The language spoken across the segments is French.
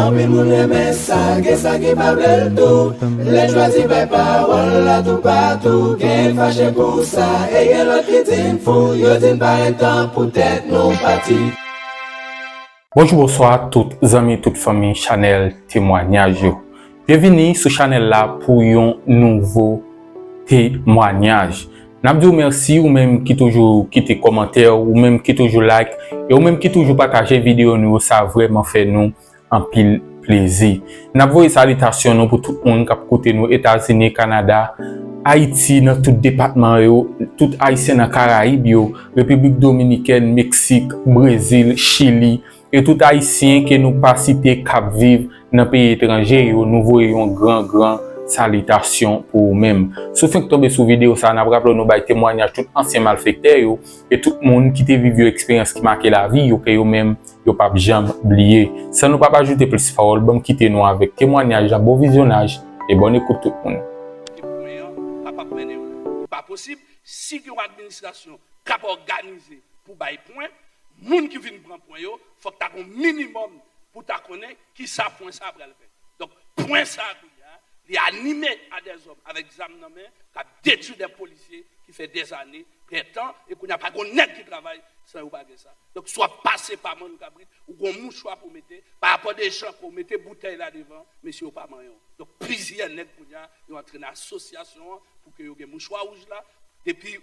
En pile moun reme sa, gen sa ki pa ble tout. Les choisi par parole là tout partout. Gen fâché pour ça, et gen l'autre qui din fou. Yo din pas un temps pour tête non parti. Bonjour, bonsoir toutes amis, toutes familles, channel témoignage. Bienvenue sur channel là pour un nouveau témoignage. N'abdou merci ou même qui toujours quitte commentaire ou même qui toujours like et ou même qui toujours partager vidéo nous, ça vraiment fait nous un pile plaisir. N'abdou salutations nous pour tout le monde qui écoute nous États-Unis, Canada, Haïti dans tout département yo, tout haïtien dans Caraïbes, République Dominicaine, Mexique, Brésil, Chili et tout haïtien que nous pas cité cap vivre dans pays étranger yo, nous voyons grand salutation pour vous-même. Si vous tombez sur vidéo ça, n'a rappelé nous bay témoignage tout ancien malfaiteur yo et tout le monde qui te vécu expérience qui marqué la vie yo que yo même yo pas jamais oublié. Ça nous pas ajouter plus parole, bon quitter nous avec témoignage, bon visionnage et bonne écoute tout le monde. Pas possible si une administration cap organisée pour bail point, moun qui vient prendre point yo, faut que tu aies un minimum pour ta connaître qui ça point ça après le faire. Donc point ça il est animé à des hommes avec des âmes nommées qui a détruit des policiers qui fait des années, temps et qu'on n'a pas de net qui travaille sans ou pas ça. Donc soit passé par mon cabrit ou qu'on mouchoir pour mettre par rapport des gens pour mettre bouteille là devant, monsieur pas moyen. Donc plusieurs net pour dire ils entré dans association pour que yo gen mouchoir rouge là depuis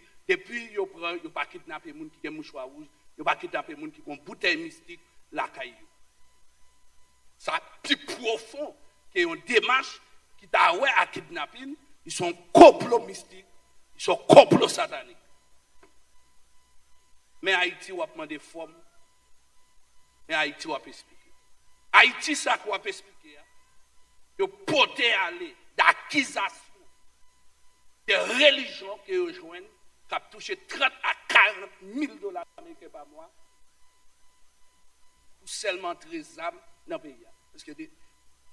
yo prend yo pas kidnapper moun qui gen mouchoir rouge, yo pas kidnapper moun qui gon bouteille mystique la caillou. Ça plus profond que une démarche qui t'a ouais à kidnapping, ils sont complot mystique, ils sont complot satanique. Mais Haïti va prendre des formes. Mais Haïti va expliquer. Haïti ça qu'on va expliquer. Yo porter aller d'accusation de religion que yo joignent qui a touché 30 à 40 000 dollars américains par mois pour seulement 13 âmes dans le pays. Parce que les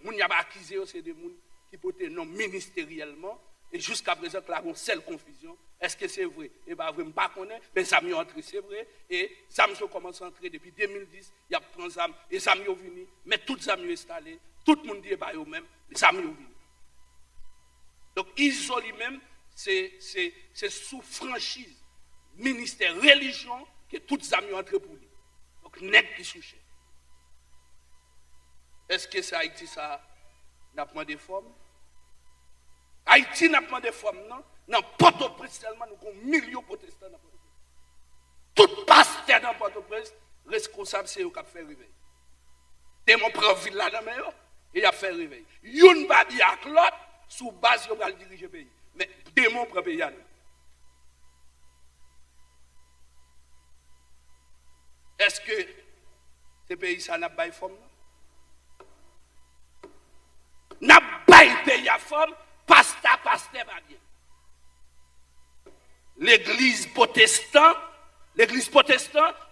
gens qui ont accusé, c'est des gens qui portent non ministériellement. Et jusqu'à présent, là, on a une seule confusion. Est-ce que c'est vrai? Eh bien, je ne sais pas, mais ça m'a entré, c'est vrai. Et ça m'a commencé à entrer depuis 2010. Il y a 30 âmes, et ça m'a venu. Mais toutes les âmes installées. Tout le monde dit, bah, eux-mêmes, mais ça m'a venu. Donc, isolé même, c'est sous franchise, ministère, religion, que toutes les âmes ont entré pour lui. Donc, net qui souche. Est-ce que c'est Haïti, ça n'a pas de forme? Haïti n'a pas de forme, non? Dans Port-au-Prince, tellement nous avons millions de protestants dans Port-au-Prince. Tout pasteur dans Port-au-Prince, responsable, c'est eux qui ont fait réveil. Démon prend ville là dans le et il a fait réveil. Youn va dire à l'autre, sous base, il va diriger le pays. Mais démon prend le pays. Est-ce que ce pays, ça n'a pas de forme? N'a pas de pays à forme? Pasteur va bien. L'église protestante,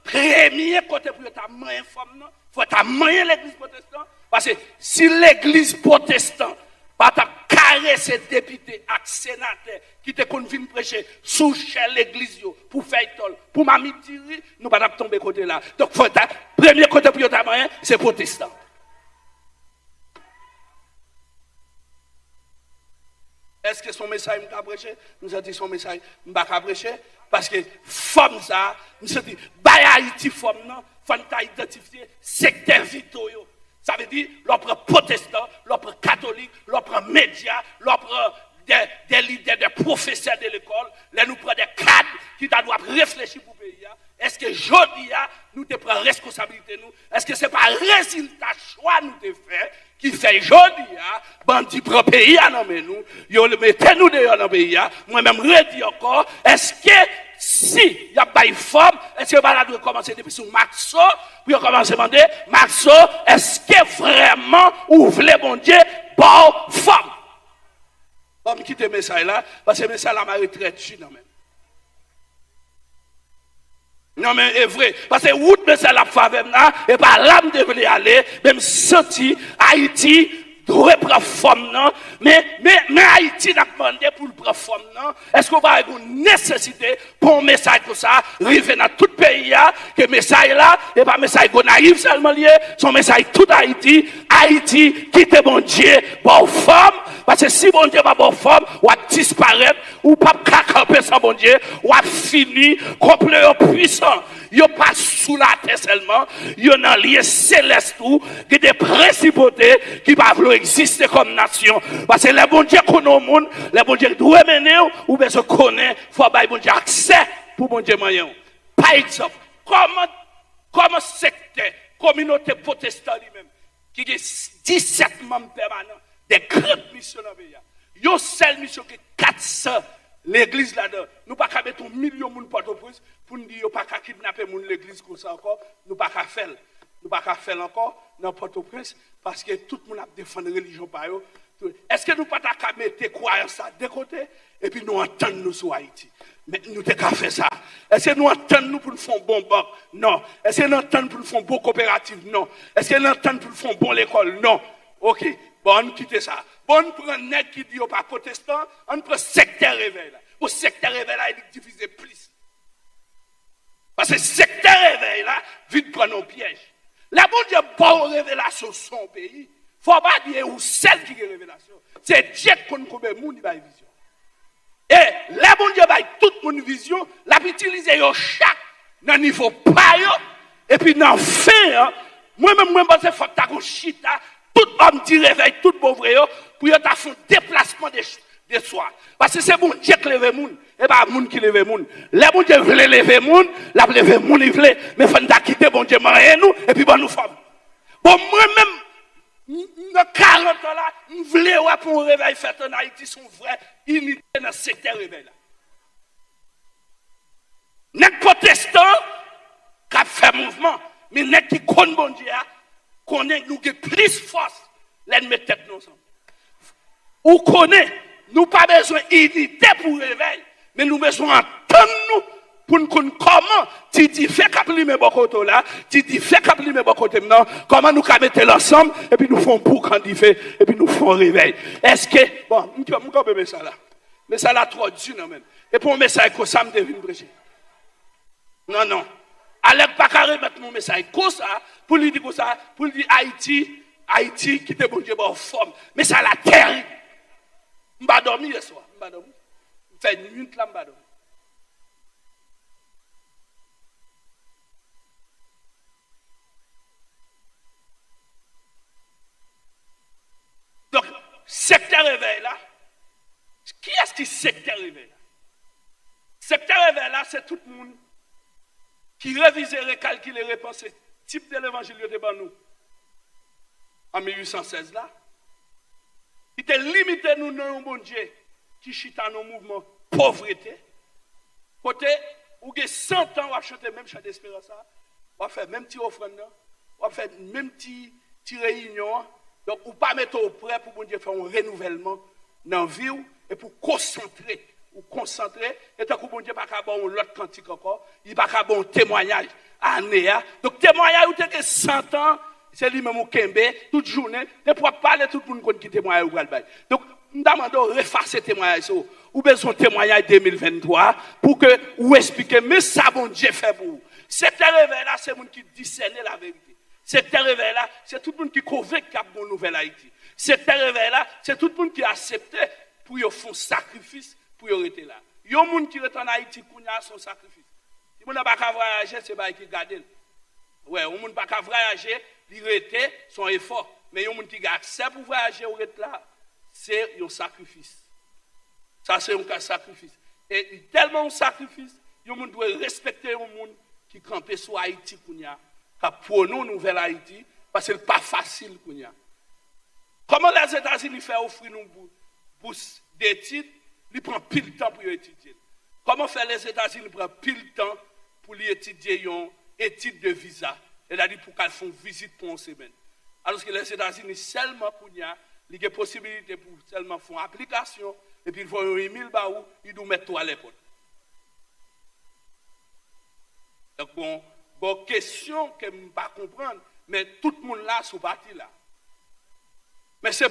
premier côté pour ta main forme, faut ta main l'église protestante, parce que si l'église protestante pas ta caresser député et sénateur qui te convient prêcher sous chez l'église pour faire tol, pour m'amitiri, nous pas tomber côté là. Donc faut ta premier côté pour ta main, c'est protestant. Est-ce que son message m'a prêché? Nous a dit son message m'a prêché parce que femme ça, nous a dit bail Haïti femme non, faut identifier secteur vitaux yo. Ça veut dire l'opre protestant, l'opre catholique, l'opre média, l'opre des leaders, des professeurs de l'école, là nous prenons des cadres qui doivent réfléchir pour le pays. Est-ce que jodi nous te prenons responsabilité nous? Est-ce que c'est pas résultat choix nous te fait qui fait jodi bandi pro pays non mais nous yo le mettez nous dehors dans pays moi même redis encore est-ce que si y a pas une forme est-ce que va doit commencer depuis sur Maxo pour commencer à demander Maxo est-ce que vraiment ou voulez bon Dieu bon forme on quitte le message là parce que le message là m'a retraite non même. Non mais c'est vrai parce que route mais c'est la faveur là et par là me devait aller même senti Haïti doit prendre forme, non? Mais Haïti n'a pas demandé pour le prendre forme, non? Est-ce qu'on va avoir une nécessité pour un message comme ça, arriver dans tout le pays, que message là, et pas message naïf seulement lié, son message tout Haïti, Haïti, quitte bon Dieu, bonne forme, parce que si bon Dieu pas bonne forme, ou va disparaître, ou pas camper sans bon Dieu, ou va finir, complet puissant. Yo pas sous la terre seulement, yo dans lieu céleste où qui des principautés qui peuvent exister comme nation. Parce que les bon Dieu connaissent au monde, les bon Dieu doivent mener ou bien se connaît, faut bailler bon Dieu accès pour bon Dieu moyen. Par exemple, comment secteur, communauté protestante lui-même, qui a 17 membres permanents, des grandes missions dans le pays. Yo seule mission qui 400 l'église là-dedans. Nous pas mettre un million de monde Port-au-Prince pour nous dire pas kidnapper l'église comme ça encore. Nous pas faire. Nous pas faire encore dans Port-au-Prince parce que tout le monde a défendu la religion par eux. Est-ce que nous pas mettre croyance de côté et puis nous entendre nous sur Haïti? Mais nous t'avons fait ça. Est-ce que nous entendons nous pour nous faire un bon banque? Non. Est-ce que nous entendons pour nous faire une bonne coopérative? Non. Est-ce que nous entendons pour nous faire une bonne école? Non. Ok. Bon, on quitte ça. Bon, on prend un nègre qui dit pas protestant, on prend secteur réveil là. Au secteur réveil là, il est divisé plus. Parce que secteur réveil là, vite prendre un piège. La bon Dieu bonne révélation sur son pays. Faut pas dire où celle qui est révélation. C'est Dieu qui connaît combien de monde il a vision. Et la bon Dieu a toute mon vision, l'a utilisé chaque dans niveau pas et puis dans fin moi-même parce que faut ta chita tout homme qui réveille tout bon vrai pour y faire un déplacement de soi parce que c'est bon Dieu qui lève monde et pas monde qui lève monde les bon Dieu veut lever monde la lever monde il veut mais faut ta quitter bon Dieu marier nous et puis bon nous forme bon moi-même dans 40 ans là je voulais pour un réveil fait en Haïti son vrai unité dans le secteur réveil là n'est protestant qui a fait mouvement mais n'est qui connaît bon Dieu connaît nous qui plus force les mettre tête nous ensemble ou connaît nous pas besoin d'unité pour réveil mais nous besoin entendre nous pour nous connaître comment tu dis fait capli mes bokoto là tu dis fait capli mes bokoto maintenant comment nous mettre l'ensemble et puis nous font pour quand il fait et puis nous font réveil est-ce que bon nous peut mettre ça là mais ça là trop dur non même et pour un message comme ça me devine prêcher non allez pas carré mettre mon message comme ça pour lui dire comme ça pour lui dire Haïti qui était bon Dieu en forme mais ça la terre m'ba dormir hier soir m'ba dormir fait une minute là m'ba dormir donc secteur réveil là qui est-ce qui secteur réveil là secteur réveil là c'est tout le monde qui révise, recalcule et repense type de l'évangile devant nous en 1816 là. Il était limité nous dans un bon Dieu qui chita nos mouvements pauvreté. Côté où il y a 100 ans on va chanter même chant d'espérance on va faire même petit offrande on va faire même petit réunion donc ou pas mettre au prêt pour bon Dieu faire un renouvellement dans la vie et pour concentrer et tant que bon Dieu pas capable bon l'autre cantique encore il pas capable bon témoignage année donc témoignage ou que 100 ans c'est lui même au Kembe toute journée ne pourra parler tout le monde qui témoigne ou bail donc nous demandons refaire témoignage ou besoin témoignage 2023 pour que ou expliquer mais ça bon Dieu fait pour vous cet réveil là c'est le monde qui discerne la vérité cet réveil là c'est tout le monde qui convainc qu'il y a une nouvelle Haïti cet réveil là c'est tout le monde qui accepte pour y faire sacrifice pour y rester là. Il y a des gens qui retournent en Haïti pour son sacrifice. Si on n'a pas qu'à voyager, c'est pas qui garde. Ouais, on n'a pas qu'à voyager, il reste son effort. Mais il y a des gens qui ont accès pour voyager ou rester là, c'est un sacrifice. Ça, c'est un sacrifice. Et tellement un sacrifice, il y a des gens qui doivent respecter les gens qui campent sur Haïti, qui pour nous, nouvelle Haïti, parce que ce n'est pas facile. Comment les États-Unis font offrir nous bourse d'études? Il prend pile de temps pour étudier. Comment faire les États-Unis prennent pile de temps pour étudier une étude de visa, c'est-à-dire pour qu'elles font visite pour une semaine. Alors que les États-Unis seulement pour il y a des possibilités pour seulement faire une application et puis ils font 1000 baou, ils doivent mettre tout à l'époque. Donc bon question que je ne peux pas comprendre, mais tout le monde là sous parti là. Mais c'est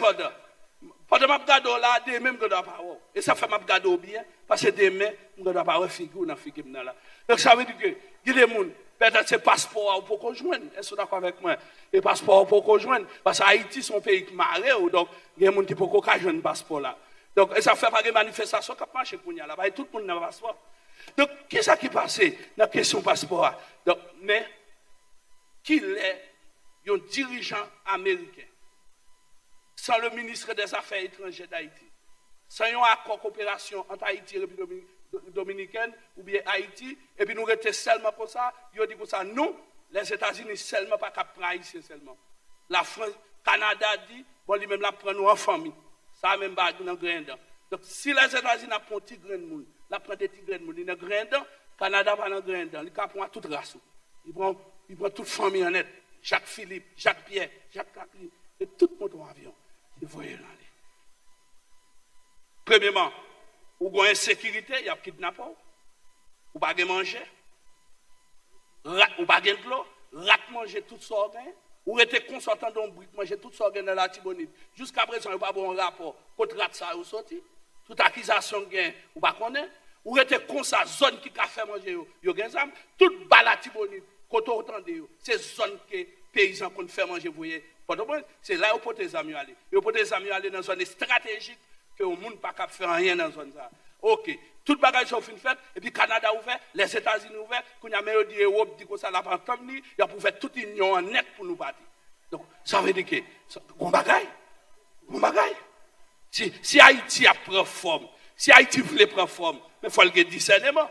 pendant ma regarde là, des mêmes que doit pas. Et ça fait ma regarde bien parce que demain, je dois pas figure dans figure là. Donc ça veut dire que il y a des gens peut-être c'est passeport pour qu'on joigne. Est-ce que d'accord avec moi? Et passeport pour qu'on joigne parce que Haïti son pays qui marre donc il y a des gens qui pour qu'on joigne passeport là. Donc ça fait pas de manifestation qui marche pour là, bah tout le monde n'a pas passeport. Donc qu'est-ce qui passe dans la question passeport? Donc mais qu'il est un dirigeant américain sans le ministre des Affaires étrangères d'Haïti, sans un accord de coopération entre Haïti et la République dominicaine ou bien Haïti, et puis nous restons seulement pour ça, ils dit que ça, nous, les États-Unis seulement, pas qu'à prendre Haïti seulement. La France, Canada dit, bon, lui-même la prend nous en famille. Ça même pas dans grain dedans. Donc si les États-Unis prennent un petit grain de monde, la prend des petits grains de monde, il y a grain dedans, Canada pas dans grain dedans, il prend toute race. Il prend toute famille en net, Jacques Philippe, Jacques Pierre, Jacques Cacli, et tout le monde en avion. Il faut y aller. Premièrement, ou avez insécurité, il y a kidnapping, ou pas de manger, ou pas de l'eau, rat manger tout ça, ou était consultant d'un bruit, manger tout ça dans la Tibonite. Jusqu'à présent, il n'y a pas bon rapport contre rat ça ou sorti. Toute accusation gain, ou pas connaître, ou était comme ça zone qui a fait manger yo gain ça, toute balle la Tibonite, quand on entend c'est zone que paysans qu'on fait manger vous voyez. C'est là où pour tes amis aller. Et pour tes amis aller dans une zone stratégique que le monde pas faire rien dans zone ça. OK. Tout bagage sont fin fait et puis Canada ouvert, les États-Unis ouverts, qu'on a meilleur dit Europe dit que ça l'a pas entendu, il y a pour faire toute union en net pour nous battre. Donc ça veut dire que on bagaille. Si Haïti a pris forme, si Haïti voulait prendre forme, mais faut le discernement.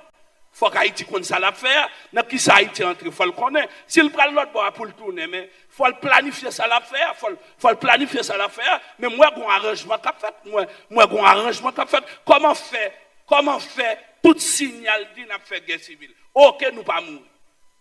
Faut qu'Haïti connaisse ça l'affaire, dans qui ça Haïti entre, faut le connaître. S'il prend l'autre bord pour le tourner, mais faut le planifier ça l'affaire, faut le planifier ça l'affaire, mais moi j'ai un arrangement qu'a fait, moi j'ai un arrangement qu'a fait. Comment faire tout signal dit n'a fait guerre civile. OK, nous pas mourir.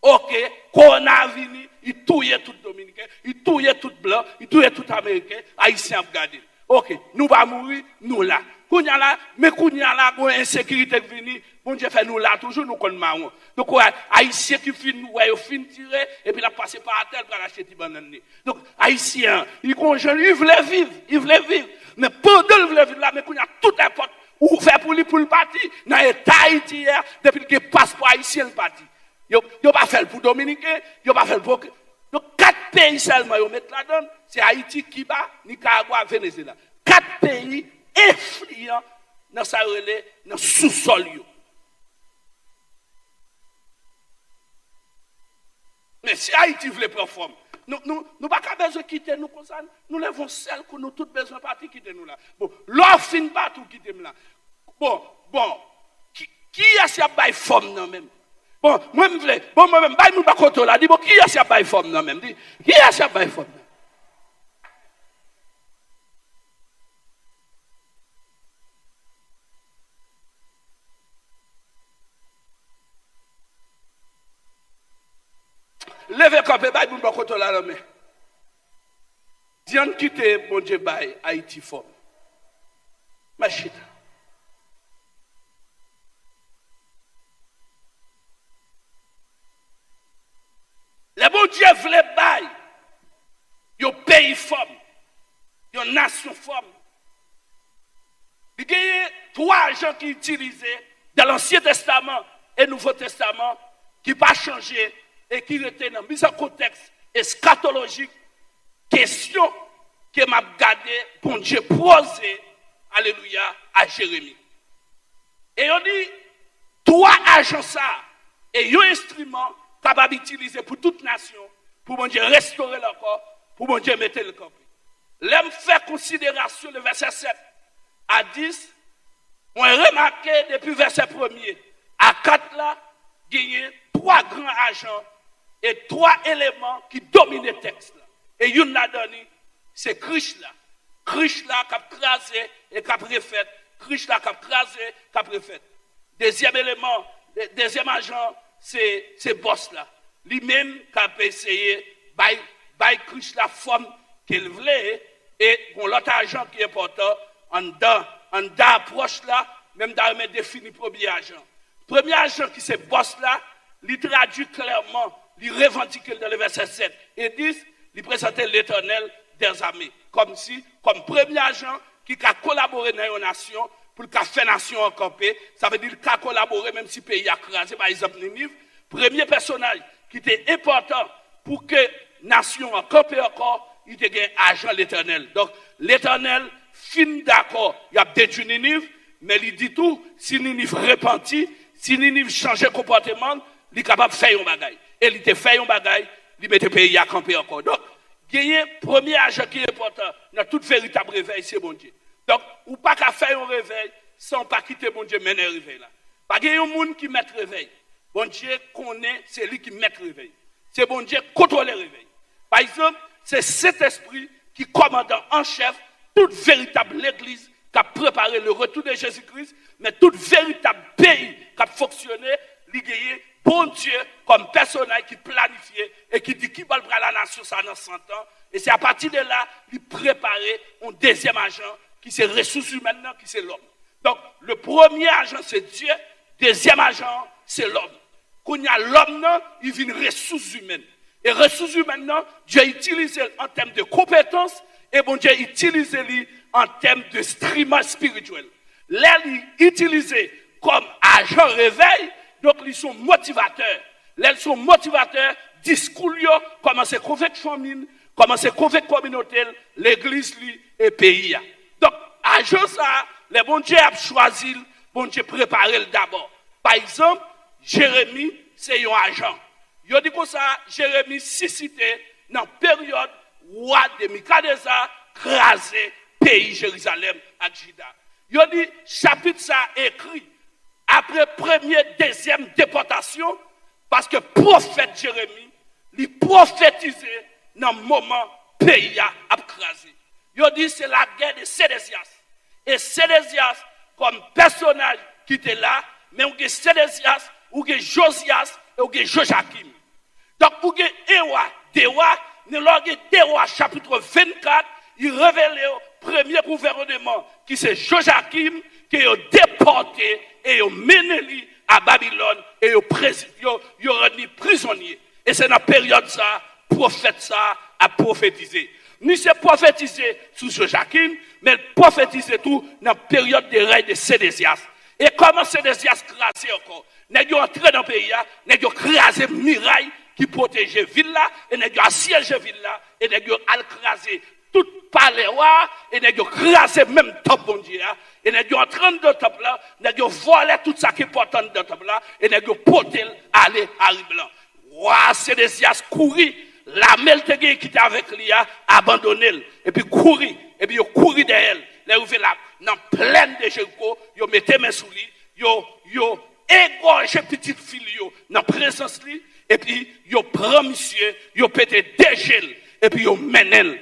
OK, Corona vini, il touille tout dominicain, il touille tout blanc, il touille tout américain, haïtien a regardé. OK, nous pas mourir, nous là. Kounya là, mais kounya là, une insécurité qui vient, bon Dieu fait nous là, toujours nous connaissons marron. Donc, haïtien qui finit, ouais, fin tirer, et puis la passer par terre pour acheter des bananes. Donc, haïtien, il voulait vivre. Mais pendant le voulait vivre là, mais kounya tout importe, ou faire pour lui pour le parti, dans l'état Haïti hier, depuis qu'il passe pour haïtien le parti. Yo pas fait pour Dominicain, yo pas fait pour. Donc, 4 pays seulement, yo mettent là-dedans, c'est Haïti, Cuba, Nicaragua, Venezuela. 4 pays influents dans sa relais, dans le sous-sol. Mais si Haïti voulait prendre forme, nous pas besoin de quitter nous comme ça. Nous levons celle que nous tous besoin de partir quitter nous là. Bon, l'offre fin pas tout quitter nous là. Bon, qui a si bail forme non même? Bon, moi-même, bail nous pas contrôle là. Dis bon, qui a si bail forme non même? Dis, qui a si bail forme? Levez quand même, vous ne pouvez pas la main. Diane quitte, bon Dieu, Haïti fort. Machine. Les bon Dieu voulaient bailler. Yo pays forme. Yo nation forme. Il y a 3 gens qui utilisaient dans l'Ancien Testament et Nouveau Testament qui n'ont pas changé. Et qui était dans un contexte eschatologique, question que m'a gardé pour Dieu poser, alléluia, à Jérémie. Et on dit, 3 agents ça, et un instrument capable d'utiliser pour toute nation, pour mon Dieu restaurer leur corps, pour mon Dieu mettre le corps. L'aime faire considération le verset 7 à 10, on a remarqué depuis verset 1er à 4 là, gagné 3 grands agents et 3 éléments qui dominent le texte. Et une l'a donné, c'est Christ là. Christ là qui a crasé et qui a préfait. Christ là qui a crasé, qui a préfait. Deuxième élément, deuxième agent, c'est boss là. Lui-même qui a essayé by Christ la forme qu'il voulait et l'autre agent qui est important en dans approche là, même dans le défini premier agent. Premier agent qui c'est boss là, il traduit clairement, il revendique dans le verset 7 et 10, il présentait l'Éternel des armées. comme premier agent qui a collaboré dans une nation pour le faire nation en campé. Ça veut dire qu'il a collaboré même si le pays a crasé, par exemple Ninive. Premier personnage qui était important pour que la nation en campé encore, il était un agent l'Éternel. Donc l'Éternel fin d'accord, il a détruit Ninive, mais il dit tout, si Ninive repentit, si Ninive change de comportement, il est capable de faire un bagage. Et il te fait un bagage, il met le pays à camper encore. Donc, gagner premier agent qui est important dans toute véritable réveil, c'est bon Dieu. Donc, ou pas qu'à faire un réveil sans pas quitter bon Dieu mener le réveil là. Pas qu'il y a un monde qui met le réveil. Bon Dieu connaît, c'est lui qui met le réveil. C'est bon Dieu qui contrôle le réveil. Par exemple, c'est cet esprit qui commande en chef toute véritable église qui a préparé le retour de Jésus-Christ, mais tout véritable pays qui a fonctionné, il y a bon Dieu comme personnage qui planifie et qui dit qui va le prendre la nation ça dans 100 ans. Et c'est à partir de là, il prépare un deuxième agent qui c'est ressources humaines, qui c'est l'homme. Donc, le premier agent c'est Dieu, deuxième agent c'est l'homme. Quand il y a l'homme, il vient ressources humaines. Et ressources humaines, Dieu utilise en termes de compétences et bon Dieu utilise en termes de streamage spirituel. Là, ils utilisent comme agent réveil, donc ils sont motivateurs. Là, ils sont motivateurs, discours, comment c'est convaincre famille, comment c'est convaincre communauté, l'église et le pays. Donc, agent ça, les bon Dieu a choisi, bon Dieu préparé d'abord. Par exemple, Jérémie, c'est un agent. Il dit comme ça, Jérémie cité dans la période où de Mikadeza crasé pays Jérusalem à Juda. Il dit chapitre ça écrit après première, deuxième déportation parce que prophète Jérémie, il prophétisait dans le moment pays a crasé. Il dit c'est la guerre de Sédécias. Et Sédécias comme personnage qui était là, mais on a Sédécias, ou que Josias et ou que Joachim. Donc pour que Dewa, chapitre 24, il révèle le premier gouvernement qui c'est Joachim qui est déporté et il mené à Babylone et il rendu prisonnier. Et c'est dans la période ça, prophète ça a prophétisé. Ni c'est prophétisé sous Joachim, mais prophétisé tout dans la période de règne de Sédécias. Et comment Sédécias crasé encore? N'est-ce pas entré dans le pays, n'est-ce pas crasé muraille qui protégeait ville là, et n'est-ce pas assiégé ville là, et n'est-ce pas crasé tout palais et n'est-ce pas crasé même top bon Dieu, et n'est-ce pas en train de top là, n'est-ce pas volé tout ça qui est important dans top là, et n'est-ce pas porté aller à Riblan. Ouah, Sédécias courir, la melte qui était avec lui a abandonné, et puis courir, et puis il courir derrière elle, les là, dans pleine de Jéricho, il mettait mes sous lui, yo égorgé petite fille dans présence lui et puis yo prend monsieur yo pété dégel et puis yo menel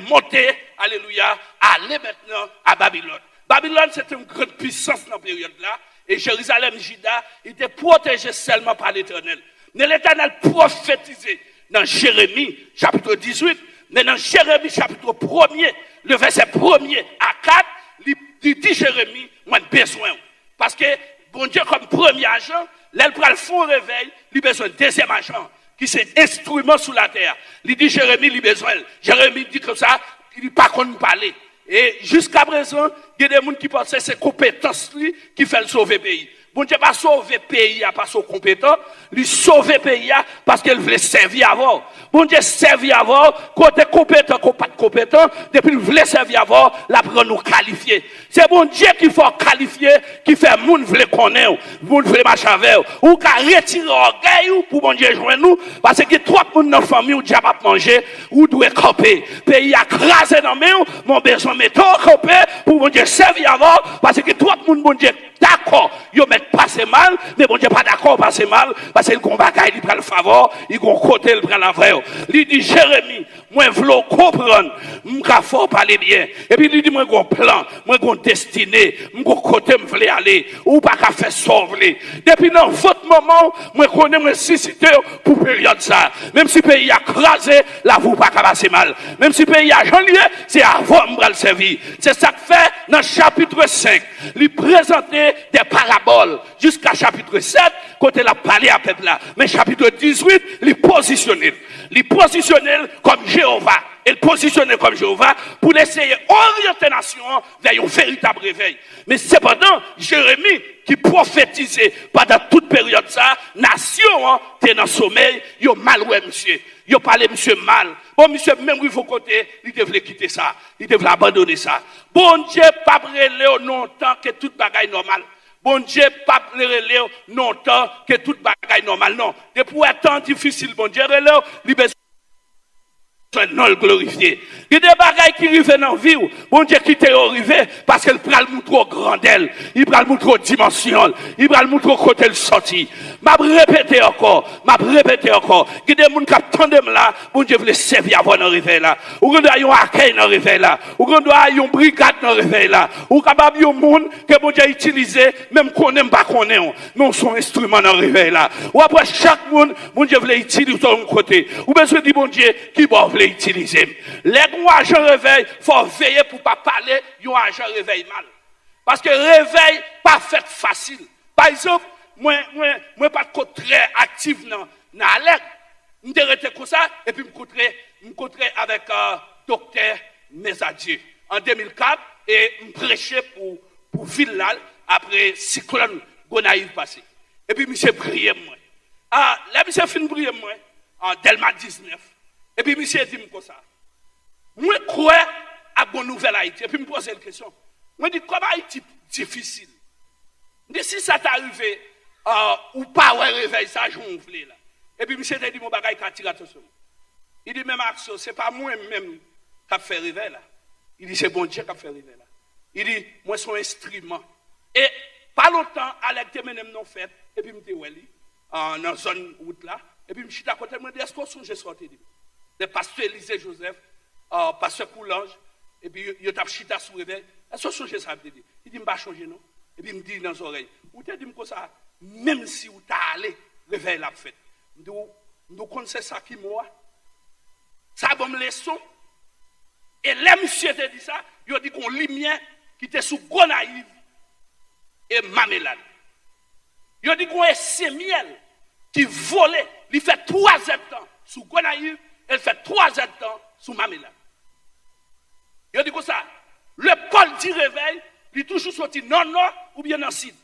monter alléluia aller maintenant à Babylone. Babylone c'était une grande puissance dans la période là et Jérusalem Juda était protégé seulement par l'Éternel. Mais l'Éternel prophétisait dans Jérémie chapitre 18, mais dans Jérémie chapitre 1er, le verset 1er à 4, il dit Jérémie, moi besoin parce que bon Dieu comme premier agent, là, il prend le fond réveil, il a besoin de deuxième agent, qui c'est instrument sous la terre. Il dit Jérémie, il a besoin. Jérémie dit comme ça, il dit pas qu'on parler. Et jusqu'à présent, il y a des gens qui pensent que c'est compétence qui fait sauver le pays. Bon Dieu pas sauver le pays parce qu'il est compétent, il sauver le pays parce qu'il voulait servir avant. Bon Dieu servir avant, côté compétent, côté pas compétent, depuis il voulait servir avant, là pour nous qualifier. C'est bon Dieu qui faut qualifier, qui fait moun voulait connaître, moun voulait marcher avec ou qu'a retirer orgueil pour bon Dieu joindre nous parce que trop moun dans famille ou déjà pas manger ou doit camper. Pays a crasé dans main, mon besoin mettre camper pour bon Dieu servir avant parce que trop moun bon Dieu d'accord, yo met passer mal, mais bon Dieu pas d'accord passer mal parce que le combat il prend le faveur, il gon côté il prend la vraie. Il dit Jérémie, moi v'lo comprendre, m'ka fort parler bien. Et puis il dit moi gon plan, moi gon destinée, m'gon côté m'vle aller ou pas qu'à faire sauver. Depuis dans votre moment, moi connais moi susciter pour période ça. Même si pays a crasé, là vous pas qu'à passer mal. Même si pays a janvier, c'est avant m'bral servir. C'est ça que fait dans chapitre 5, lui présenter des paraboles jusqu'à chapitre 7, côté la parler à peuple là. Mais chapitre 18, il positionne comme Jéhovah. et le positionner comme Jéhovah pour essayer d'orienter la nation vers un véritable réveil. Mais cependant, Jérémie, qui prophétisait pendant toute période ça, nation était dans le sommeil, il a mal ouais monsieur. Il a parlé monsieur mal. Bon monsieur, même il faut côté, il devait quitter ça. Il devait abandonner ça. Bon Dieu, pas brûler longtemps que toute bagaille normale. Bon Dieu, pas brûler longtemps que toute bagaille normale. Non. Depuis un temps difficile, bon Dieu, il besoin non le glorifier. Il y a des bagailles qui arrivent dans la vie. Bon Dieu qui t'est arrivé parce qu'elle prend le moutron grand d'elle. Il prend le moutron dimension. Il prend le moutron côté le sorti. M'a répété encore. Il y a des gens qui attendent là. Bon Dieu veut servir avant d'arriver là. Ou qu'on doit un accueil dans réveil là. Ou qu'on doit une brigade dans réveil là. Ou capable un monde que bon Dieu utiliser même qu'on n'aime pas qu'on ait. Mais on son instrument dans réveil là. Ou après chaque monde bon Dieu veut utiliser de son côté. Ou besoin de bon Dieu qui va utiliser. Les agents réveil, il faut veiller pour ne pas parler d'un agent réveil mal. Parce que réveil, pas fait facile. Par exemple, moi pas de côté très actif dans l'alerte. Je suis comme ça, et puis je me avec docteur Mesadieu en 2004, et je prêchais pour Villal après cyclone Gonaïve passé. Et puis, je prié moi. Là, je fin prié moi, en Delma 19. Et puis, monsieur dit comme ça. Moi, je crois à bonne nouvelle Haïti. Et puis, je me pose une question. Moi, je dis, comment Haïti difficile? Je dis, si ça t'est arrivé, ou pas, ouais, réveil, ça, je m'ouvre là. Et puis, monsieur dit, mon bagage, il tire attention. Il dit, même action, ce n'est pas moi-même qui a fait réveil là. Il dit, c'est bon Dieu qui a fait réveil là. Il dit, moi, je suis un instrument. Et, pas longtemps, avec tes menem non fait, et puis, je me dis, dans la zone route là, et puis, je me suis à côté, je me dis, est-ce qu'on songe sorti? Le pasteur Élisée Joseph, pasteur Coulange, et puis il a chita sous réveil. Est-ce que changer ça? Il dit, je ne vais pas changer, non? Et puis il me dit dans les oreilles, ou tu dit comme ça, même si vous t'es allé, réveil la fête. Nous connaissons ça qui moi. Ça a une leçon. Et les monsieur te dit ça, il a dit qu'on lumière qui était sous Gonaïve et Mamélade. Il a dit qu'on est sémiel qui volait, il fait 3 ans sous Gonaïve. Elle fait 3 ans sous Mamela. Il dit comme ça, le Paul dit réveil, il est toujours sorti non, ou bien non, sud.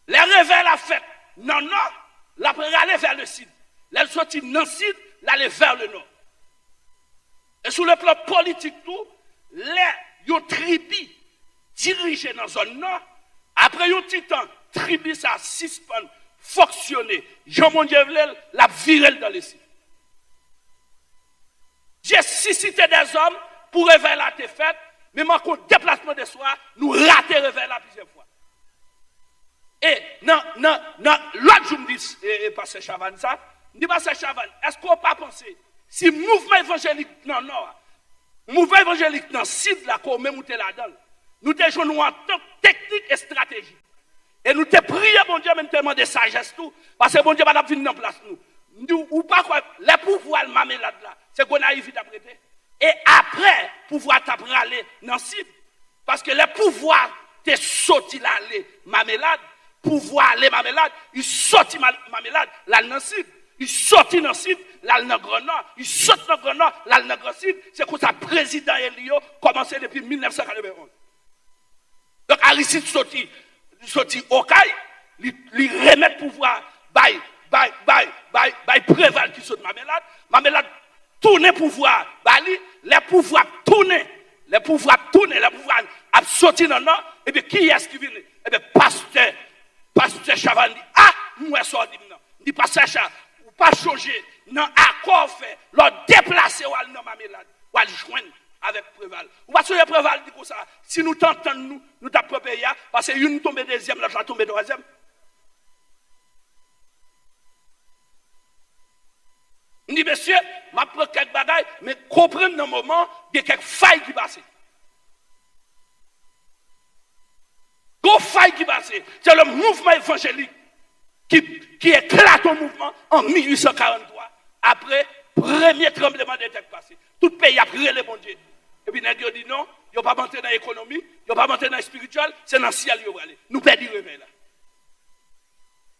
Les réveils la fête, non, la après aller vers le sud. Elle sorti non, sud, l'aller vers le nord. Et sur le plan politique, tout, les tribus dirigés dans la zone nord, après un petit temps, tribu ça suspend, fonctionner. Jean-Mondier la virelle dans le sud. J'ai suscité des hommes pour réveiller la fête, mais mon déplacement de soir, nous rater réveiller la plusieurs fois. Et l'autre jour, me dit, Pasteur Chavan, ça, me dit, Pasteur Chavan, est-ce qu'on peut pas penser, si le mouvement évangélique dans le nord, mouvement évangélique dans le sud, là, qu'on met là-dedans, nous te jouons en tant que technique et stratégie. Et nous te prions, bon Dieu, même tellement de sagesse, tout, parce que bon Dieu va venir dans place nous. Ou pas quoi, les pouvoirs Mamélade là, c'est qu'on a évité d'apprêter. Et après, pouvoir t'apprêter dans le site. Parce que les pouvoirs t'es sorti là, les Mamélade, pouvoir les Mamélade, ils sorti Mamélade, là dans le site. Ils sorti dans le site, là dans le Grand Nord. Ils sortent dans le Grand Nord, là dans le Grand Sud. C'est comme ça, président Elio, commencé depuis 1991. Donc Aristide sorti au Caille, il remet pouvoir, bye, préval qui saute Mamélade, tourner pouvoir, les pouvoirs tourner, a sorti dans le nord, et bien qui est-ce qui vient? Et bien pasteur Chavan dit, moi ça dit non, dit pasteur Chavan, ou pas changer, non, accord fait, leur déplacer ou aller dans Mamélade, ou aller joindre avec préval. Ou parce que préval dit comme ça, si nous t'entendons, nous t'appelons pays, parce que une tombe deuxième, l'autre tombe troisième. On dit, monsieur, je prends quelques bagailles, mais comprenez dans le moment, il y a quelques failles qui passent. Gros failles qui passent. C'est le mouvement évangélique qui éclate au mouvement en 1843, après le premier tremblement de terre passé. Tout le pays a prié le bon Dieu. Et puis, il dit non, il n'y a pas monté dans l'économie, il n'y a pas monté dans le spirituel, c'est dans le ciel qu'il va aller. Nous perdons le réveil là.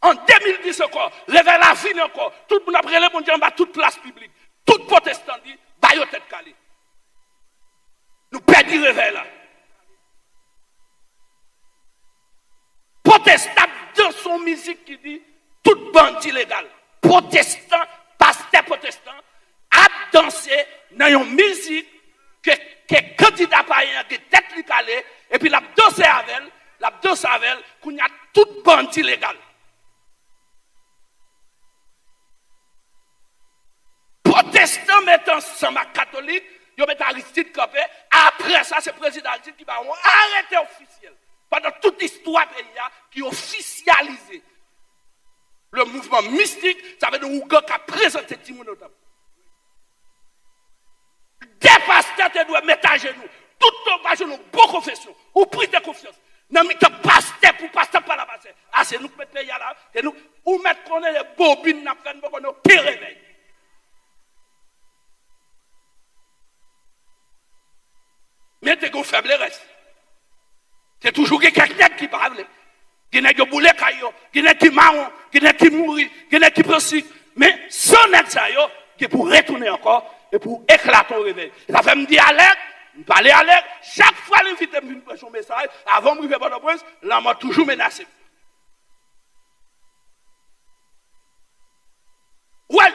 En 2010 encore, réveil la vie encore. Tout le monde a pris le bon Dieu en bas, toute place publique. Tout protestant dit, pas yo tête calée. Nous perdons le réveil là. Protestant dans son musique qui dit toute bandit légal. Protestant, pasteur protestant, a dansé dans une musique que candidat païen qui tête li calé et puis la danser avec elle, qu'on y a toute bandit légal. Protestant mettent ensemble à catholique, ils mettent Aristide Copé, après ça c'est le président Aristide qui va arrêter officiel. Pendant toute l'histoire pays qui officialisé le mouvement mystique, ça veut dire Ouga qui a présenté Timoun au temple. Des pasteurs te doivent mettre à genoux, tout ton bas genoux, bonne confession, ou prise de confiance. Non, mais tu pasteur pour pasteur par la base. Ah, c'est nous qui mettons pays là, c'est nous, ou mettre qu'on est les bobines, n'a fait qu'on est pire réveil. Mais t'es qu'on faiblesse. C'est toujours quelqu'un qui parle. Il y a des boulets il y a qui marron, il y a qui mourit, il y a qui prosite. Mais sans être ça, qui pour retourner encore et pour éclater au réveil. Ça fait me dire alerte, me parler alerte. Chaque fois l'invité me prêcher un message, avant de me faire Port-au-Prince, là, m'a toujours menacé. Ouais,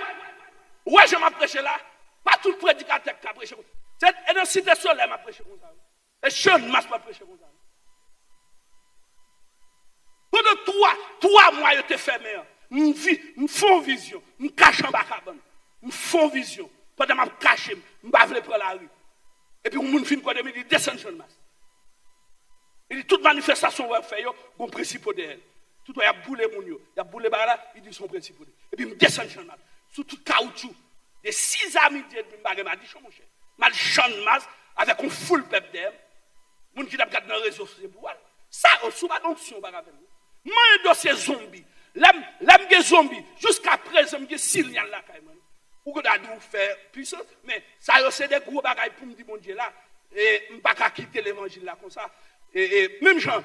je m'ai prêché là. Pas tout prédicateur qui a prêché. C'est dans Cité Soleil m'a prêché comme ça. Et Sean m'a prêché comme ça. Pendant 3 mois, je t'ai fermé. Je fais vision. Je cache en bas cabane. Je fais vision. Pendant que je cache, je ne vais pas prendre la rue. Et puis, on fin quoi de me dit, descend sur le masque. Il dit, toute manifestation qu'on fait, il y a un principe de elle. Tout il y a boulé mon yo, il y a boulé là, il dit son principe de. Et puis, je descend sur le masque. Sous tout caoutchouc. Des 6 amis de je m'a dit, mon cher. Mal chante masque avec un full pep d'air. Moun qui t'a regardé dans les réseaux sociaux. Ça, sous ma onction, on va avec nous. Moi, un dossier zombie. L'âme des zombies. Jusqu'à présent, je suis là, ou que d'adou faire puissance, mais ça, c'est des gros bagages pour me dire, mon Dieu, là, et je ne peux pas quitter l'évangile là, comme ça. Et même gens,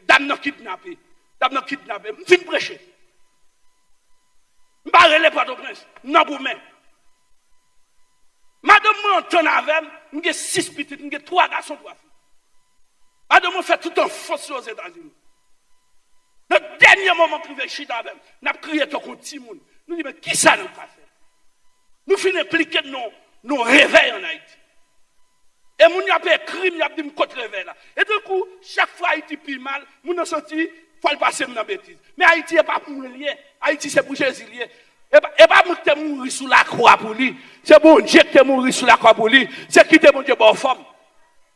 dame n'a kidnappé, je viens prêcher. Je ne vais pas aller Port-au-Prince, non, pour moi. Madame, moi, entend avec, j'ai 6 petites, j'ai 3 garçons, 3 filles. Madame, fait tout un force aux États-Unis. Le dernier moment que je suis avec, nous avons crié tout contre Timoun. Nous disons, mais qui ça nous a fait? Nous finissons impliquer nos réveils en Haïti. Et nous avons écrit, nous avons dit, contre réveil là. Et du coup, chaque fois Haïti pile mal, nous avons senti, il faut le passer dans la bêtise. Mais Haïti n'est pas pour nous lier. Haïti, c'est pour Jésus lié. Et pas pour te mourir sous la croix pour lui. C'est bon Dieu qui te mourir sous la croix pour lui. C'est qui te bon Dieu bonne forme.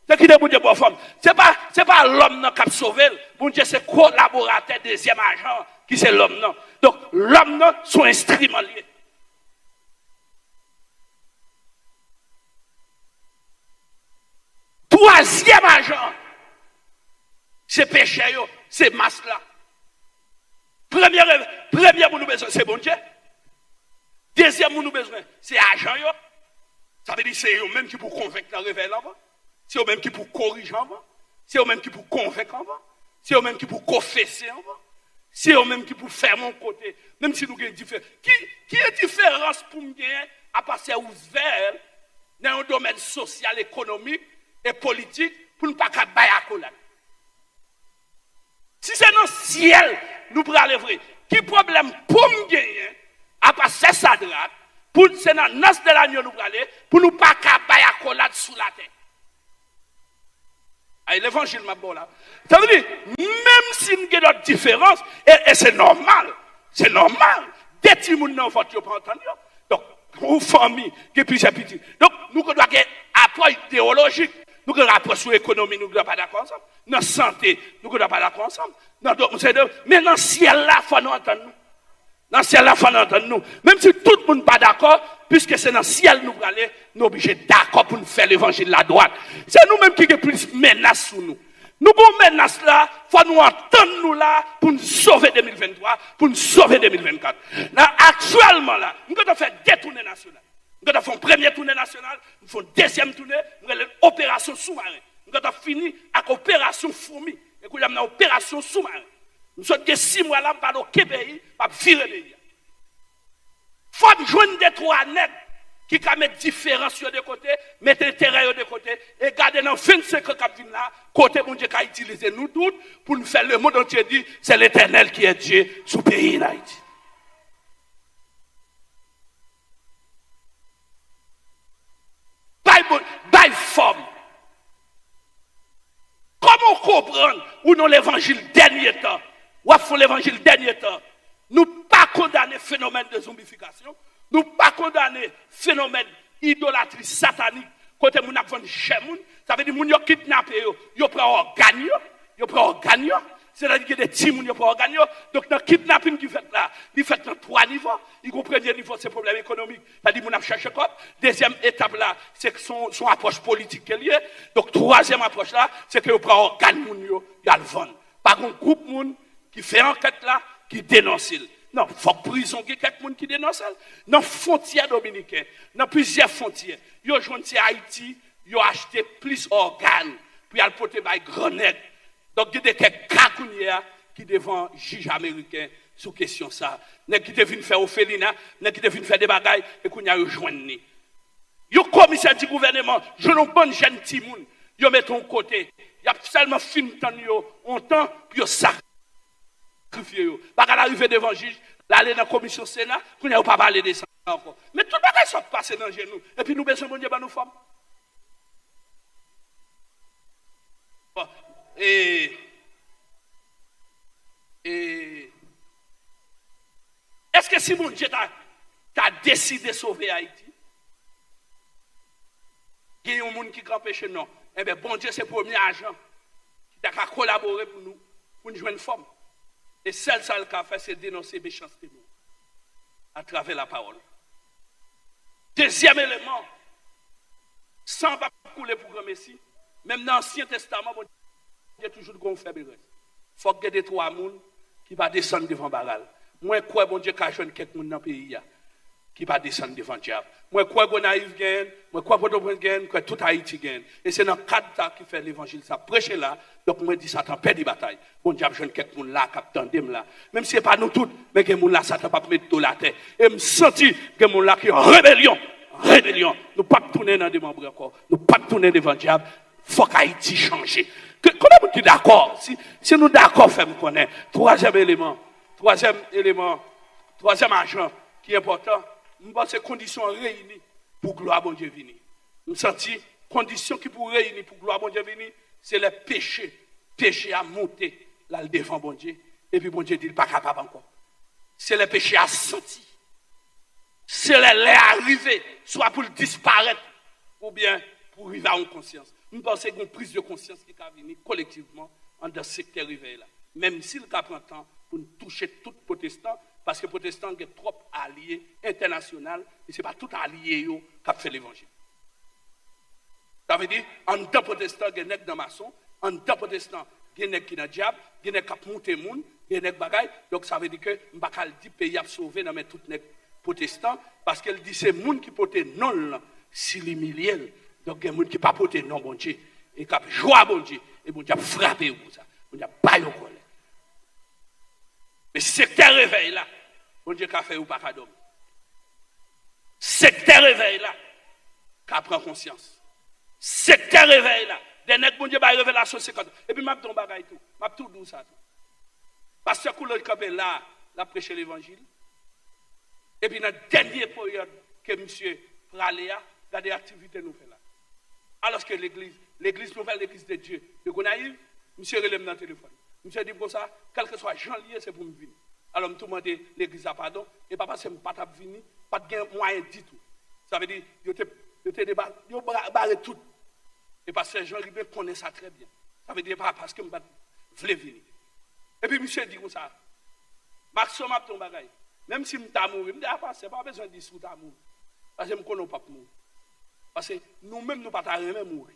C'est qui te bon Dieu bonne forme. C'est pas l'homme qui a sauvé. Bon Dieu, c'est collaborateur, deuxième agent, qui c'est l'homme. Non. Donc, l'homme, non, sont instruments liés. Troisième agent, c'est péché, c'est masse là. Premier, nous besoin, c'est bon Dieu. Deuxième, nous besoin, c'est agent. Ça veut dire que c'est eux-mêmes qui pour convaincre le réveil là-bas. C'est eux-mêmes qui pour corriger en bas. C'est eux-mêmes qui pour convaincre en bas. C'est eux-mêmes qui pour confesser en bas. C'est eux-mêmes qui pour faire mon côté. Même si nous avons différence. Qui est différence pour nous à passer ouvert dans un domaine social, économique et politique pour ne pas faire de la. Si c'est dans le ciel, nous prenons aller vrai. Qui problème pour nous gagner à passer ça de là, pour c'est dans le nas de l'agneau nous aller pour nous pas faire de sous la terre. Aïe, l'évangile m'a bon là. Ça veut dire, même si nous avons d'autres différences, et c'est normal, des petits gens n'ont pas entendu. Donc, aux familles, qui plusieurs petits. Donc, nous devons avoir un apport idéologique, nous devons avoir un apport sur l'économie, nous ne devons pas d'accord ensemble. Dans la santé, nous ne devons pas d'accord ensemble. Mais dans le ciel là, il faut nous entendre. Dans le ciel là, il faut nous entendre. Même si tout le monde n'est pas d'accord, puisque c'est dans le ciel nous aller, nous sommes obligés d'accord pour nous faire l'évangile de la droite. C'est nous-mêmes qui avons plus de menaces sur nous. Nous avons menaces là, il faut nous entendre nous là pour nous sauver 2023, pour nous sauver 2024. Là, actuellement là, nous devons faire 2 tournées nationales. Nous devons faire une première tournée nationale, nous faisons une deuxième tournée, nous avons l'opération sous-marin. Nous devons finir avec l'opération fourmi. Et nous avons une opération sous-marin. Nous sommes 6 mois là, nous ne pouvons pas pays, pas virer pays. Il faut joindre des 3 nègres qui a mettre différence sur de côté, mettre intérêt de côté, et garder dans 25 ans qui là, côté mon Dieu qui a utilisé nous tous pour nous faire le monde entier dit, c'est l'Éternel qui est Dieu sous le pays d'Haïti. By forme. Comment comprendre ou non l'évangile dernier temps, ou à fond l'évangile dernier temps, nous pas condamner le phénomène de zombification, nous pas condamner le phénomène d'idolâtrie satanique, côté moun ap vendre chez moun, ça veut dire moun yo kidnappé yo prend organe, c'est-à-dire que des petits moun yo prend organe, donc dans kidnapping qui fait là, il fait dans 3 niveaux, il premier niveau c'est problème économique, c'est-à-dire moun ap chercher quoi, deuxième étape là, c'est que son approche politique qu'elle y est, donc troisième approche là, c'est que yo prend organe moun yo y a le vendre. Par un groupe moun qui fait enquête là, qui dénonce. Non, il faut prison qu'il y ait quelqu'un qui dénonce. Dans les frontières dominicaines, dans plusieurs frontières, ils ont joué à Haïti, ils ont acheté plus d'organes pour aller porter par grand nègre. Donc, il y a quelques cas qui devant juge américain sur question ça. Nèg qui devine faire Ophelina, nèg qui devine faire des bagailles et qu'on y a rejoindre. Yo commissaire du gouvernement, je n'ai pas de jeune timoun, yo met ton côté. Y a seulement fin temps yo, on temps puis yo sacrifier yo. Parce qu'à l'arrivée devant juge, l'aller dans la commission Sénat, qu'on y a pas parler de ça encore. Mais tout bagay sont passé dans genou et puis nous besoin bon Dieu ba nous femmes. Bon, et est-ce que si mon Dieu t'a décidé de sauver Haïti, il y a un monde qui campe chez nous, eh bien, bon Dieu, c'est le premier agent qui a collaboré pour nous jouer une forme. Et seul ça qu'il a fait, c'est dénoncer les méchancetés à travers la parole. Deuxième élément, sans pas couler pour grand Messie, même dans l'Ancien Testament, bon Dieu toujours de faible. Il faut que des 3 personnes qui va descendre devant Baral. Moi, quoi, bon Dieu, quand je vois quelqu'un dans le pays, qui va descendre devant le diable. Moi, quoi, Gonaïve gagne, moi, quoi, Port-au-Prince gagne, quoi, tout Haïti gagne. Et c'est dans le cadre qui fait l'évangile, ça prêche là. Donc, moi, je dis, Satan perd des batailles. Bon diable, je vois quelqu'un là, qui attend là. Même si ce n'est pas nous tous, mais que mon là, Satan pas mettre dans la terre. Et me sentir que mon là, qui est en rébellion. Nous ne pas tourner dans des membres encore. Nous ne pas tourner devant le diable. Il faut qu'Haïti change. Comment vous êtes d'accord? Si nous d'accord, fait me connaître. Troisième agent qui est important, nous avons ces conditions réunies pour gloire bon Dieu venir. Nous sentons conditions qui pour réunir pour gloire bon Dieu venir, c'est le péché à monter là devant bon Dieu. Et puis bon Dieu dit il n'est pas capable encore. C'est le péché à sentir. C'est les arriver, soit pour disparaître, ou bien pour arriver à une conscience. Nous pensons qu'il y a une prise de conscience qui va venir collectivement dans ce secteur réveil là. Même s'il prend temps pour nous toucher tout protestant, parce que les protestants ont trop alliés internationaux, et ce n'est pas tout allié qui a fait l'évangile. Ça veut dire, en tant protestant, il y a des dans maçon, en tant protestant, il y a des qui dans le diable, il y a des qui ont monté le monde, il y a des bagailles. Donc ça veut dire que je ne peux pas dire que le pays a sauvé dans tout les protestants, parce qu'elle dit que c'est le monde qui porte non, si les milliers. Donc il y a des gens qui ne pas porter non, bon Dieu, et qui a joué à bon Dieu, et bon Dieu a frappé pour ça, bon Dieu a pas eu colère. Mais secteur réveil là, bon Dieu a fait ou pas dormir. Secteur réveil là, qui prend conscience. Secteur réveil là, des nègres bon Dieu va révélation 50. Et puis m'a ton bagay tout, m'a tout douce ça. Parce que le campé là, la prêcher l'évangile. Et puis dans la dernière période que monsieur Praléa, regardez l'activité nous fait là. Alors que l'église nouvelle, l'église de Dieu, de Gonaïve, monsieur relève dans le téléphone. Monsieur dit pour ça, quel que soit Jean lié, c'est pour me venir. Alors, je me demande l'église à pardon, et pas parce que je ne suis pas venu, pas de moyen du tout. Ça veut dire, je barré tout. Et parce que Jean Ribé connaît ça très bien. Ça veut dire, pas parce que je voulais venir. Et puis, monsieur dit comme ça, Maxime a ton bagage. Même si je suis mort, je ne dis pas besoin de dire que je suis mort. Parce que je ne connais pas mourir. Parce que nous-mêmes, nous ne pouvons pas mourir.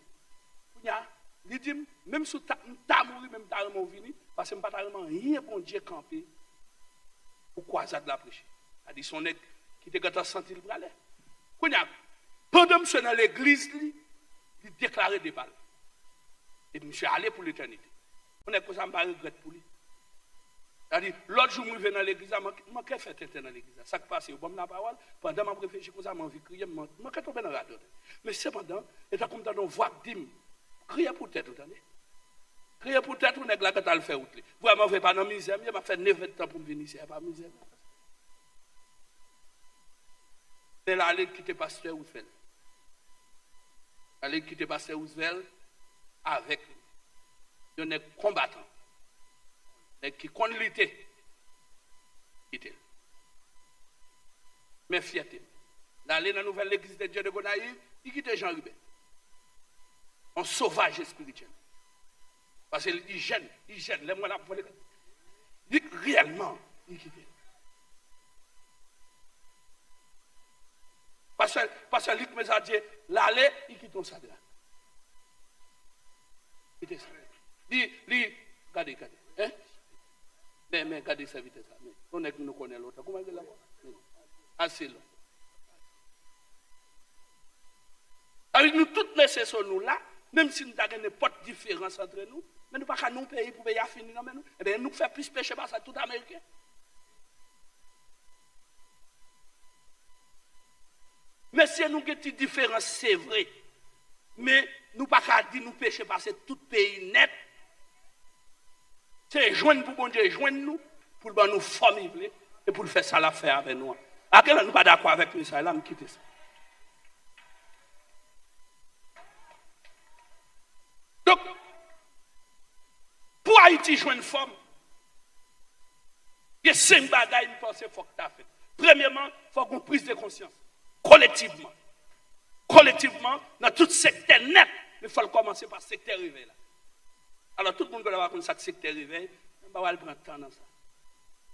Il dit, même si tu as mouru, même si tu as venu, parce que je ne peux pas rien bon Dieu camper. Pourquoi ça de la prêcher? Il dit, son nègre qui te senti le bras. Pendant que je suis dans l'église, il déclarait des balles. Et je suis allé pour l'éternité. On est comme ça, je ne regrette pour lui. C'est-à-dire, l'autre jour, je vais dans l'église, je vais faire tête dans l'église. Ça qui passe, bon la parole, pendant que je réfléchis comme ça, je vais crier, je vais tomber dans la radio. Mais cependant, et tu as comme dans une voix qui dit, crier pour tête, vous entendez? Crier pour tête, vous n'êtes là quand tu le fait. Vraiment, je ne vais pas dans la misère, je vais faire 9 ans pour venir ici, pas misère. C'est là, allez quitter pasteur Roosevelt. Allez quitter pasteur Roosevelt avec lui. Il y a des combattants. Qui compte lutter. Mais fierté. D'aller dans la nouvelle église de Dieu de Gonaïve, il quitte Jean Rubin. Un sauvage spirituel. Parce qu'il gêne, les mots là pour les. Réellement, il quitte. Parce que Luc me a dit, l'aller, il quitte ton sadra. Quitte ça. Regardez. Hein? Mais regardez ça vite ça. On est que nous connaissons l'autre. Comment est-ce que assez long. Avec nous toutes laisser sur nous là, même si nous avons n'importe différence entre nous, mais nous ne pouvons pas nous payer pour payer à finir. Eh bien, nous faisons plus péché par ça tout Américain. Mais si nous avons une différence, c'est vrai. Mais nous ne pouvons pas dire nous pécher parce que tout pays net. C'est joindre pour bon Dieu, joindre nous, pour nous former et pour faire ça l'affaire avec nous. À quel nous ne sommes pas d'accord avec nous, ça, là, nous quittons ça. Donc, pour Haïti jouer une forme, il y a 5 bagages que je pense qu'il faut que tu fasses. Premièrement, il faut qu'on prise de conscience, collectivement. Collectivement, dans tout secteur net, il faut commencer par le secteur réveil. Alors, tout le monde va avoir comme ça, le secteur réveil, on va prendre temps dans ça.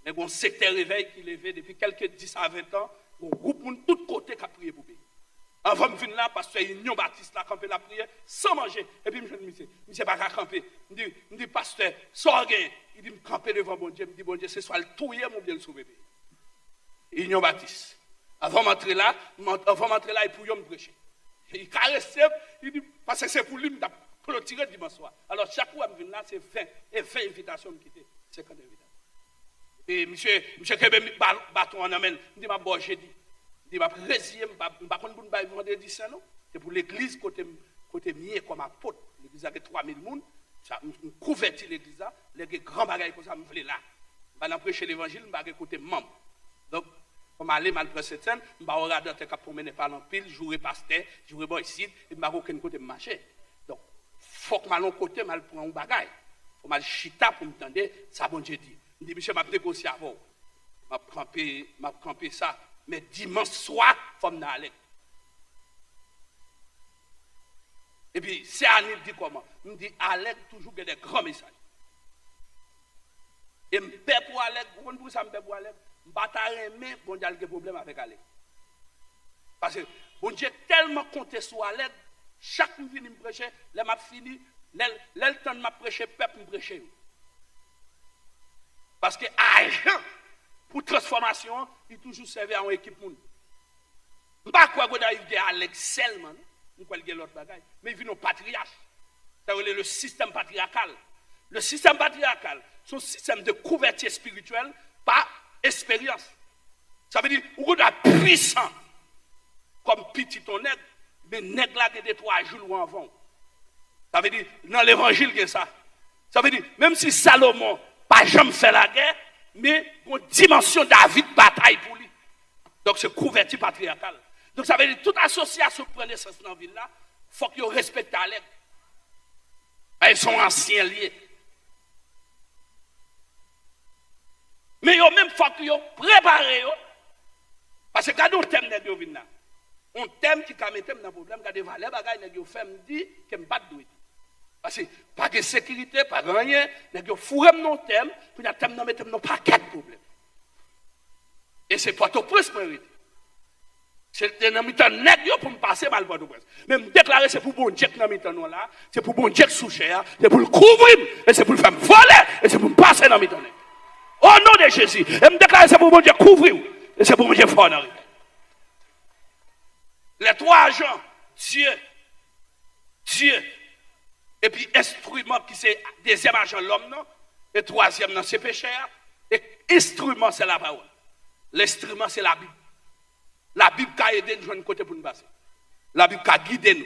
Mais bon, secteur réveil qui est levé depuis quelques 10 à 20 ans, on groupe de tous côtés qui a prié pour pays. Avant de venir là, parce que Union Baptiste a campé la prière sans manger. Et puis, je me dis, monsieur pas qu'à camper. Je dis, pasteur, sors gain. Il dit, me camper devant bon Dieu. Je dis, bon Dieu, c'est soit le touiller, mon bien le sauver. Union Baptiste. Avant d'entrer là, il pouvait me prêcher. Il caresse, il dit, parce que c'est pour lui, je clôturer dimanche soir. Alors, chaque fois que je viens là, c'est 20. Et 20 invitations me quitter. 50 invitations. Et monsieur Kébé, bâton en amène. Je dis, ma bonne, j'ai dit. Je dis, ma président, je ne sais pas si vous vendredi saint, non? C'est pour l'église, côté mieux comme apôtre. L'église a 3000 personnes. Je couvertis l'église, les grands bagages comme ça, je voulais là. Je vais prêcher l'évangile, je vais côté membre. Donc, comme aller mal près cette scène, je vais regarder un pour mener par l'empile, jouer pasteur, jouer boy ici, et je vais aucun côté marcher. Donc, il faut que je mal côté, je prends un bagage. Il faut que je chita pour me tendre, ça bon Dieu dit. Je dis, monsieur, je vais négocier avant. Je vais camper ça. Mais dimanche soir, il faut me aller. Et puis, c'est Annie dit comment? Je dis, Alec, toujours des grands messages. Et je paie pour Alec, vous comprenez ça, je paie pour Alec? Je ne vais pas bon Dieu a des problèmes avec Alec. Parce que bon Dieu tellement compté sur Alec, chaque fois que je me prêcher, je m'a fini, le temps de me prêcher, peuple me prêcher. Parce que agent pour transformation, il toujours servi à une équipe. Je ne sais pas quoi que il à Alec seulement, nous quoi l'autre bagaille, mais il vient au patriarche. Ça veut dire le système patriarcal. Le système patriarcal, c'est un système de couverture spirituelle par expérience. Ça veut dire qu'on est puissant comme petit ton nègre, mais nègre là qui était 3 jours avant. Ça veut dire dans l'évangile que ça. Ça veut dire même si Salomon pas jamais fait la guerre, mais une dimension David bataille pour lui. Donc c'est couverture patriarcale. Donc ça veut dire toute association qui prend naissance dans la ville là, il faut qu'ils respectent la lèvre. Ils sont anciens liés. Mais il même faut qu'ils préparent. Parce que quand on thème de Dieu, on thème qui a mis dans le problème, quand des valeurs bagages de fait me dit que me pas de parce que pas de sécurité, pas de rien, les fourrent non thème, puis la thème non mettre non paquet de problèmes. Et c'est pas tout plus mérite. C'est un mi-temps net pour me passer mal pour tout plus. Mais me déclarer c'est pour bon Dieu dans mi-temps là, c'est pour bon Dieu sous cher, c'est pour le couvrir et c'est pour le faire voler et c'est pour me passer dans mi-temps. Au nom de Jésus, et me déclarer c'est pour bon Dieu couvrir et c'est pour bon Dieu fort dans les 3 agents, Dieu, et puis instrument qui c'est deuxième agent l'homme, non? Et troisième, non, c'est péché. Et instrument, c'est la parole. L'instrument, c'est la Bible. La Bible qui a aidé nous de côté pour nous passer. La Bible qui a guidé nous.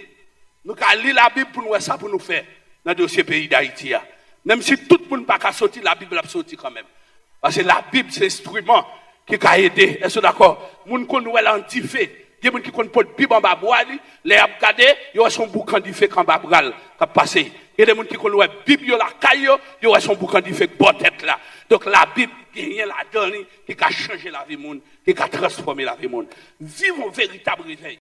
Nous avons lu la Bible pour nous ça pour nous faire dans le dossier pays d'Haïti. Même si tout le monde n'a pas sorti, la Bible a sorti quand même. Parce que la Bible, c'est l'instrument qui a aidé. Est-ce que d'accord? Moun kon nou l'antifé. Il y a des gens qui connaissent la Bible en bas bois, les a regardé, ils ont son boucan de feu quand babral qui a passé. Il y a des gens qui connaissent la Bible, ils ont la caille, ils ont son boucan de feu bonne tête là. Donc la Bible, il y a la donne qui a changé la vie monde, qui a transformé la vie monde. Vivons un véritable réveil.